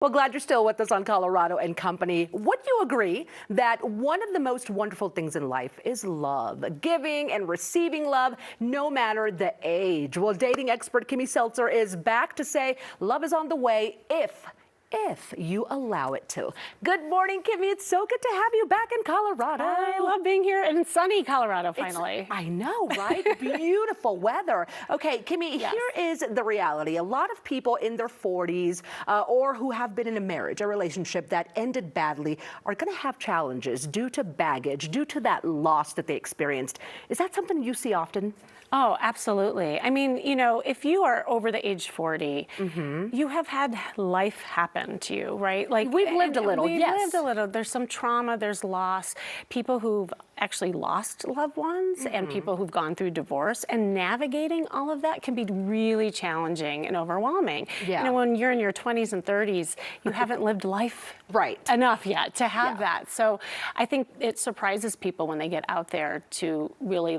Well, glad you're still with us on Colorado and Company. Would you agree that one of the most wonderful things in life is love, giving and receiving love, no matter the age? Well, dating expert Kimmy Seltzer is back to say love is on the way if you allow it to. Good morning, Kimmy. It's so good to have you back in Colorado. I love being here in sunny Colorado, finally. I know, right? Beautiful weather. Okay, Kimmy, Yes. Here is the reality. A lot of people in their 40s or who have been in a marriage, a relationship that ended badly, are going to have challenges due to baggage, due to that loss that they experienced. Is that something you see often? Oh, absolutely. I mean, you know, if you are over the age 40, you have had life happen to you, right? Like we've lived a little, we've yes. lived a little. There's some trauma, there's loss. People who've actually lost loved ones and people who've gone through divorce, and navigating all of that can be really challenging and overwhelming. Yeah. You know, when you're in your 20s and 30s, you haven't lived life enough yet to have that. So I think it surprises people when they get out there to really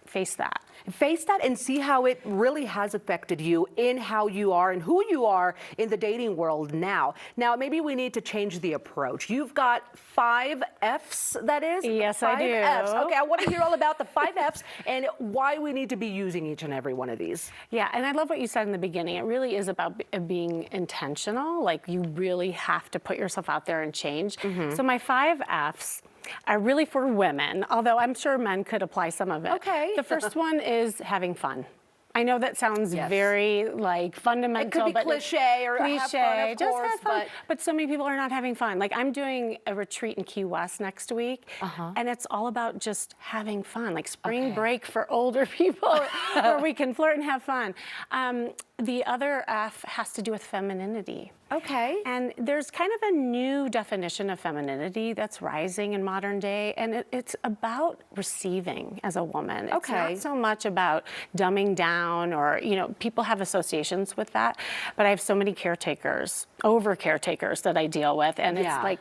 face that. Face that and see how it really has affected you in how you are and who you are in the dating world now. Now, maybe we need to change the approach. You've got 5 Fs, that is? Yes, 5 I do. Fs. Okay, I want to hear all about the 5 Fs and why we need to be using each and every one of these. Yeah, and I love what you said in the beginning. It really is about being intentional. Like, you really have to put yourself out there and change. So my 5 Fs are really for women, although I'm sure men could apply some of it. Okay. The first one is having fun. I know that sounds very fundamental. It could be but cliche or cliche. have fun, of Just course, have fun. But so many people are not having fun. Like, I'm doing a retreat in Key West next week, and it's all about just having fun, like spring break for older people, where we can flirt and have fun. The other F has to do with femininity. Okay. And there's kind of a new definition of femininity that's rising in modern day, and it's about receiving as a woman. It's not so much about dumbing down, or, you know, people have associations with that, but I have so many caretakers, over caretakers that I deal with, and it's like,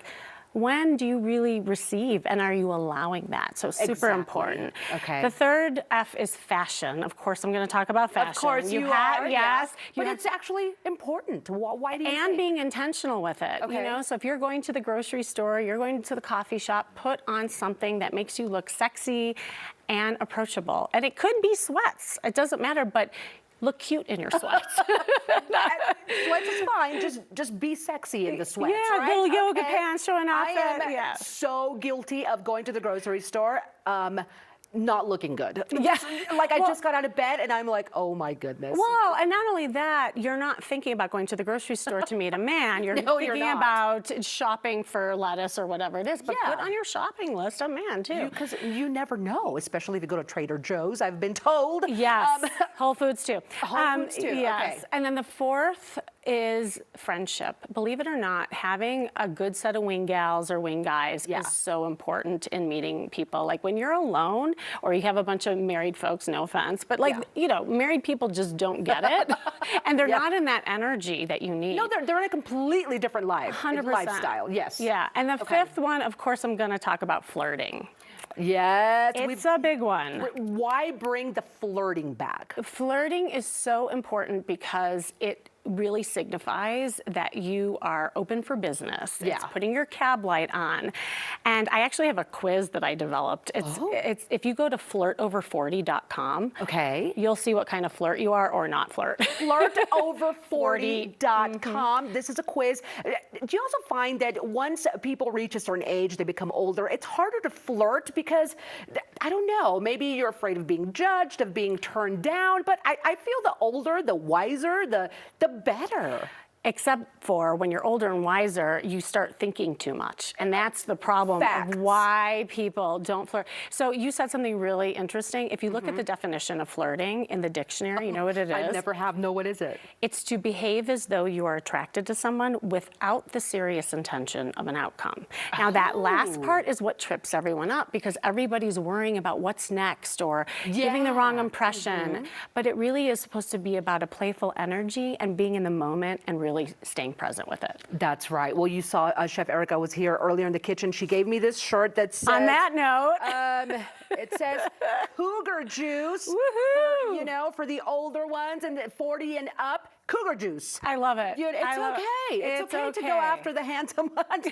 when do you really receive, and are you allowing that? So super important. Okay. The third F is fashion. Of course, I'm going to talk about fashion. Of course you have, are. yes. But it's actually important. Why do you And think? being intentional with it. You know, so if you're going to the grocery store, you're going to the coffee shop, put on something that makes you look sexy and approachable. And it could be sweats. It doesn't matter, but look cute in your sweats. Sweats is fine. Just be sexy in the sweats. Yeah, right? little yoga pants showing off. I am so guilty of going to the grocery store. Not looking good. Yes. Like I just got out of bed and I'm like, oh my goodness. Well, and not only that, you're not thinking about going to the grocery store to meet a man. You're thinking about shopping for lettuce or whatever it is. But put on your shopping list a man too. Because you never know, especially if you go to Trader Joe's, I've been told. Yes. Whole Foods too. Whole Foods too. Yes. Okay. And then the fourth is friendship. Believe it or not, having a good set of wing gals or wing guys is so important in meeting people. Like, when you're alone, or you have a bunch of married folks, no offense, but you know, married people just don't get it. And they're not in that energy that you need. No, they're in a completely different life. 100%. Lifestyle, yes. Yeah, and the fifth one, of course, I'm gonna talk about flirting. Yes. It's a big one. Why bring the flirting back? Flirting is so important because it really signifies that you are open for business. It's putting your cab light on. And I actually have a quiz that I developed. It's if you go to flirtover40.com, you'll see what kind of flirt you are or not flirt. Flirtover40.com. This is a quiz. Do you also find that once people reach a certain age, they become older, it's harder to flirt because, I don't know, maybe you're afraid of being judged, of being turned down, but I feel the older, the wiser, the better. Except for when you're older and wiser, you start thinking too much. And that's the problem of why people don't flirt. So you said something really interesting. If you look at the definition of flirting in the dictionary, you know what it is? I never have. No, what is it? It's to behave as though you are attracted to someone without the serious intention of an outcome. Now, that last part is what trips everyone up, because everybody's worrying about what's next or giving the wrong impression. But it really is supposed to be about a playful energy and being in the moment and really staying present with it. That's right. Well, you saw Chef Erica was here earlier in the kitchen. She gave me this shirt that says... On that note... it says cougar juice, for, you know, for the older ones and the 40 and up. cougar juice. I love it. It's okay. It's okay to go after the handsome one.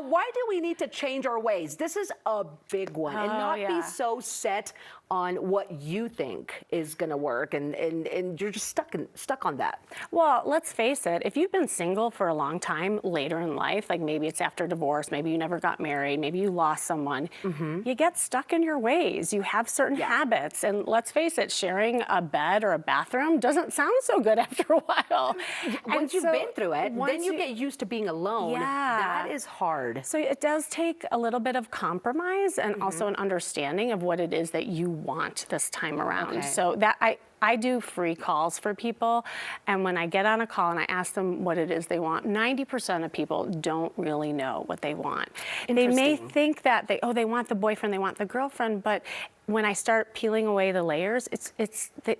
Why do we need to change our ways? This is a big one, and not be so set on what you think is going to work, and you're just stuck on that. Well, let's face it, if you've been single for a long time later in life, like maybe it's after divorce, maybe you never got married, maybe you lost someone, you get stuck in your ways. You have certain habits, and let's face it, sharing a bed or a bathroom doesn't sound so good after a while. Once you've been through it, then you get used to being alone. That is hard. So it does take a little bit of compromise and also an understanding of what it is that you want this time around. So that I do free calls for people, and when I get on a call and I ask them what it is they want, 90% of people don't really know what they want. They may think that they want the boyfriend, they want the girlfriend, but when I start peeling away the layers,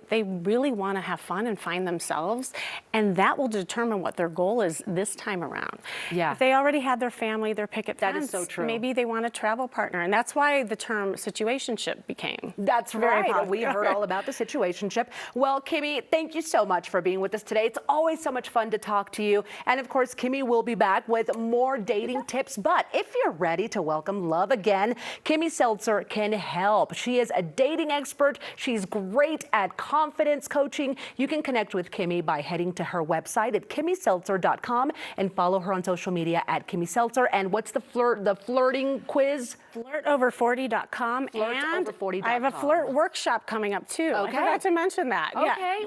they really want to have fun and find themselves, and that will determine what their goal is this time around. If they already had their family, their picket fence, that is so true. Maybe they want a travel partner, and that's why the term situationship became. That's right. We heard all about the situationship. Well, Kimmy, thank you so much for being with us today. It's always so much fun to talk to you, and of course, Kimmy will be back with more dating tips. But if you're ready to welcome love again, Kimmy Seltzer can help. She is a dating expert. She's great at confidence coaching. You can connect with Kimmy by heading to her website at kimmyseltzer.com and follow her on social media at Kimmy Seltzer. And what's the flirting quiz? Flirtover40.com. And Flirtover40.com. I have a flirt workshop coming up too. I forgot to mention that.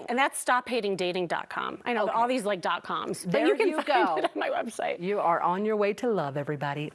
And that's stophatingdating.com. I know all these like .coms. There but you can you find go. it on my website. You are on your way to love, everybody.